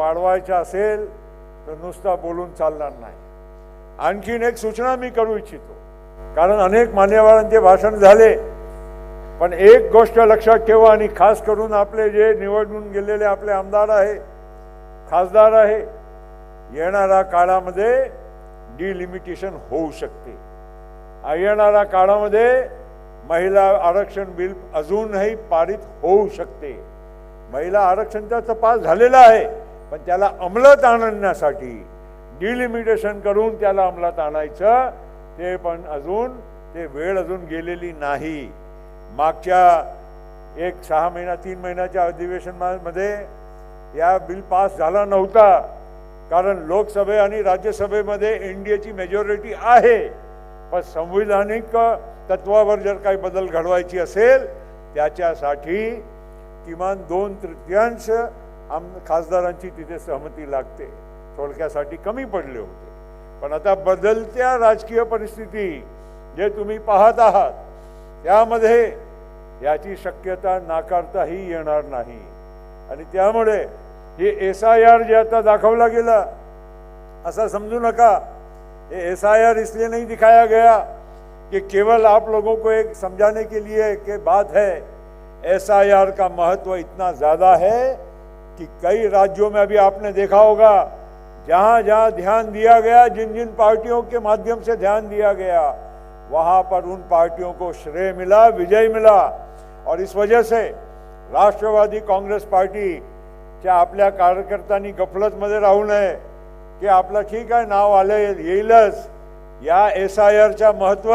वाढवायचा असेल तर नुसता बोलून चालणार नाही. आणखीन एक सूचना मी करू इच्छितो, कारण अनेक मान्यवरांचे भाषण झाले, पण एक गोष्ट लक्षात ठेवा, आणि खास करून आपले जे निवडून गेलेले आपले आमदार आहे, खासदार आहे, येणाऱ्या काळामध्ये डिलिमिटेशन होऊ शकते. येणाऱ्या काळामध्ये महिला आरक्षण बिल अजूनही पारित होऊ शकते. महिला आरक्षणचा तर पास झालेला आहे, पण त्याला अंमलात आणण्यासाठी डिलिमिटेशन करून त्याला अंमलात आणायचं, ते पण अजून ते वेळ अजून गेलेली नाही. मागच्या 6 महिना 3 महिन्याच्या अधिवेशनामध्ये या बिल पास झाला नव्हता, कारण लोकसभे आणि राज्यसभेमध्ये एनडीएची मेजॉरिटी आहे. पण संविधानिक तत्वावर जर काही बदल घडवायची असेल त्याच्यासाठी किमान 2/3 खासदारांची तिथे सहमती लागते. थोडक्यासाठी कमी पडले होते. पण आता बदलत्या राजकीय परिस्थिती जे तुम्ही पाहत आहात त्यामध्ये याची शक्यता नाकारताही येणार नाही. आणि त्यामुळे हे SIR जे आता दाखवला गेला, ऐसा समझू नका ये SIR इसलिए नहीं दिखाया गया कि केवल आप लोगों को एक समझाने के लिए कि बात है. SIR का महत्व इतना ज़्यादा है कि कई राज्यों में अभी आपने देखा होगा, जहाँ जहाँ ध्यान दिया गया, जिन जिन पार्टियों के माध्यम से ध्यान दिया गया, वहाँ पर उन पार्टियों को श्रेय मिला, विजय मिला. और इस वजह से राष्ट्रवादी काँग्रेस पार्टीच्या आपल्या कार्यकर्त्यांनी गफलतमध्ये राहू नये की आपलं ठीक आहे नाव आलं येईलच. या SIRच्या महत्त्व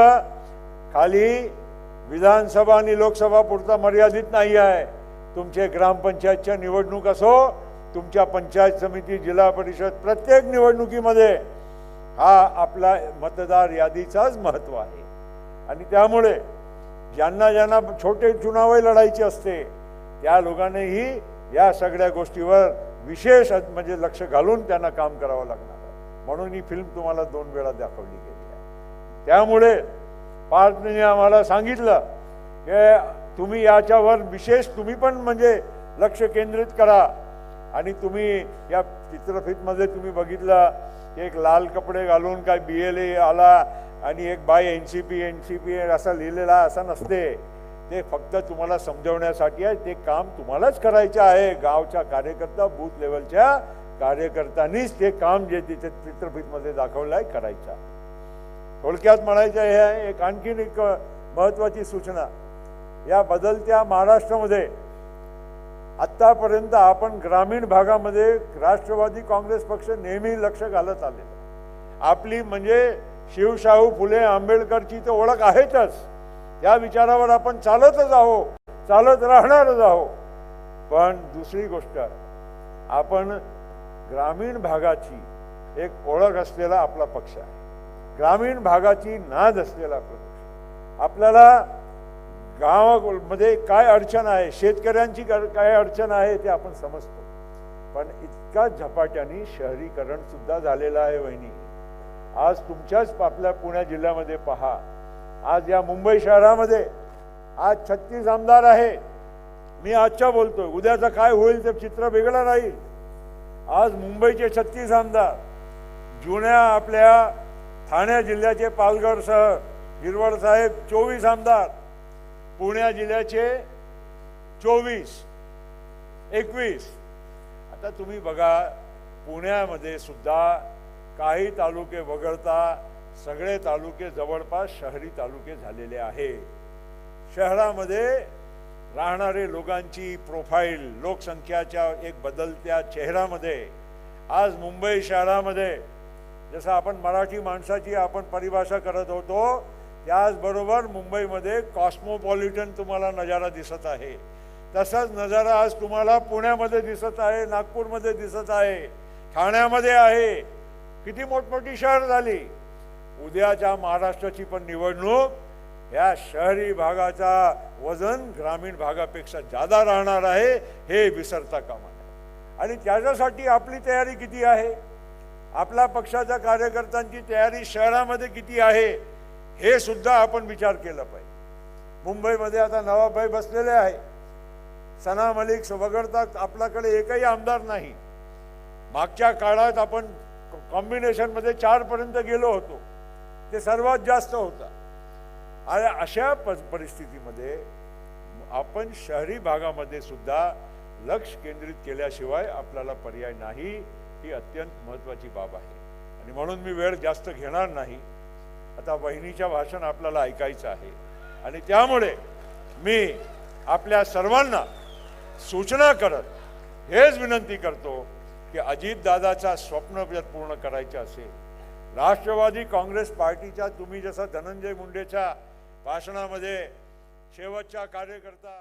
खाली विधानसभा आणि लोकसभा पुरता मर्यादित नाही आहे. तुमचे ग्रामपंचायतच्या निवडणूक असो, तुमच्या पंचायत समिती, जिल्हा परिषद, प्रत्येक निवडणुकीमध्ये हा आपला मतदार यादीचाच महत्त्व आहे. आणि त्यामुळे ज्यांना ज्यांना छोटे चुनावही लढायचे असते त्या लोकांनीही या सगळ्या गोष्टीवर विशेष म्हणजे लक्ष घालून त्यांना काम करावं लागणार आहे. म्हणून ही फिल्म तुम्हाला 2 वेळा दाखवली गेली आहे. त्यामुळे पार्थने आम्हाला सांगितलं की तुम्ही याच्यावर विशेष तुम्ही पण म्हणजे लक्ष केंद्रित करा. आणि तुम्ही या चित्रफितमध्ये तुम्ही बघितलं एक लाल कपडे घालून काय BLA आला आणि एक बाय NCP असा लिहिलेला असं नसते. ते फक्त तुम्हाला समजवण्यासाठी आहे. ते काम तुम्हालाच करायचं आहे. गावच्या कार्यकर्ता, बूथ लेवलच्या कार्यकर्त्यांनीच ते काम जे तिथे चित्रफितमध्ये दाखवलं आहे करायचं. थोडक्यात म्हणायचं हे आहे. एक आणखीन एक महत्त्वाची सूचना, या बदलत्या महाराष्ट्रामध्ये आत्तापर्यंत आपण ग्रामीण भागामध्ये राष्ट्रवादी काँग्रेस पक्ष नेहमी लक्ष घालत आलेला. आपली म्हणजे शिवशाहू फुले आंबेडकरची तर ओळख आहेतच. त्या विचारावर आपण चालतच आहोत, चालत राहणारच आहोत. पण दुसरी गोष्ट, आपण ग्रामीण भागाची एक ओळख असलेला आपला पक्ष आहे. ग्रामीण भागाची नाद असलेला पक्ष. आपल्याला गावामध्ये काय अडचण आहे, शेतकऱ्यांची काय अडचण आहे ते आपण समजतो. पण इतका झपाट्याने शहरीकरण सुद्धा झालेलं आहे वहिनी. आज तुमच्याच आपल्या पुणे जिल्ह्यामध्ये पहा, आज या मुंबई शहरामध्ये आज 36 आमदार आहे. मी आजच्या बोलतोय, उद्याचं काय होईल ते चित्र वेगळं राहील. आज मुंबईचे 36 आमदार, जुन्या आपल्या ठाणे जिल्ह्याचे पालघरसह गिरवड साहेब 24 आमदार, पुणे जिल्ह्याचे 24, 21. आता तुम्ही बघा, पुण्यामध्ये सुद्धा काही तालुके वगळता सगळे तालुके जवळपास शहरी तालुके झालेले आहे. शहरामध्ये राहणारे लोकांची प्रोफाईल लोकसंख्याच्या एक बदलत्या चेहऱ्यामध्ये आज मुंबई शहरामध्ये जसं आपण मराठी माणसाची आपण परिभाषा करत होतो, त्याचबरोबर मुंबईमध्ये कॉस्मोपॉलिटन तुम्हाला नजारा दिसत आहे. तसाच नजारा आज तुम्हाला पुण्यामध्ये दिसत आहे, नागपूरमध्ये दिसत आहे, ठाण्यामध्ये आहे. किती मोठमोठी शहर झाली. उद्याच्या महाराष्ट्राची पण निवडणूक या शहरी भागाचा वजन ग्रामीण भागापेक्षा जादा राहणार आहे, हे विसरता कामा नये. आणि त्याच्यासाठी आपली तयारी किती आहे, आपल्या पक्षाच्या कार्यकर्त्यांची तयारी शहरामध्ये किती आहे, हे सुद्धा आपण विचार केला पाहिजे. मुंबईमध्ये आता नवाबाई बसलेले आहे. सना मलिक वगळता आपल्याकडे एकही आमदार नाही. मागच्या काळात आपण कॉम्बिनेशनमध्ये 4 पर्यंत गेलो होतो, ते सर्वात जास्त होतं. आणि अशा परिस्थितीमध्ये आपण शहरी भागामध्ये सुद्धा लक्ष केंद्रित केल्याशिवाय आपल्याला पर्याय नाही. ही अत्यंत महत्त्वाची बाब आहे आणि म्हणून मी वेळ जास्त घेणार नाही. आता वहिनीच्या भाषण आपल्याला ऐकायचं आहे आणि त्यामुळे मी आपल्या सर्वांना सूचना करत हेच विनंती करतो की अजितदादाचा स्वप्न जर पूर्ण करायचं असेल, राष्ट्रवादी काँग्रेस पार्टीच्या तुम्ही जसं धनंजय मुंडेच्या भाषणामध्ये शेवटचा कार्यकर्ता